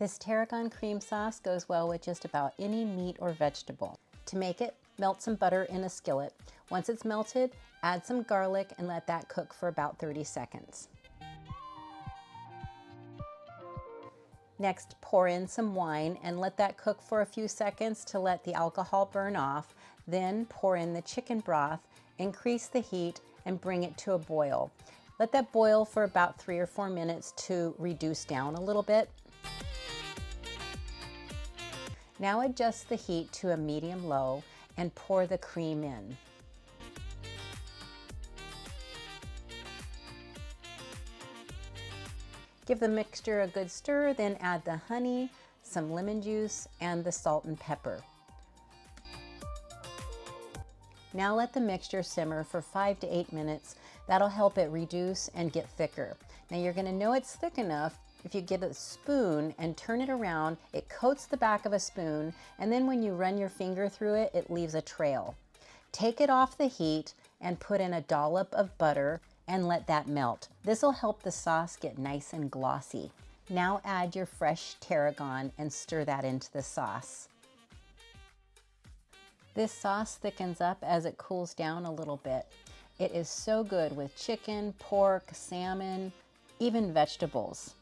This tarragon cream sauce goes well with just about any meat or vegetable. To make it, melt some butter in a skillet. Once it's melted, add some garlic and let that cook for about 30 seconds. Next, pour in some wine and let that cook for a few seconds to let the alcohol burn off. Then pour in the chicken broth, increase the heat, and bring it to a boil. Let that boil for about 3 or 4 minutes to reduce down a little bit. Now adjust the heat to a medium-low and pour the cream in. Give the mixture a good stir, then add the honey, some lemon juice, and the salt and pepper. Now let the mixture simmer for 5 to 8 minutes. That'll help it reduce and get thicker. Now you're gonna know it's thick enough if you get a spoon and turn it around. It coats the back of a spoon, and then when you run your finger through it, it leaves a trail. Take it off the heat and put in a dollop of butter and let that melt. This will help the sauce get nice and glossy. Now add your fresh tarragon and stir that into the sauce. This sauce thickens up as it cools down a little bit. It is so good with chicken, pork, salmon, even vegetables.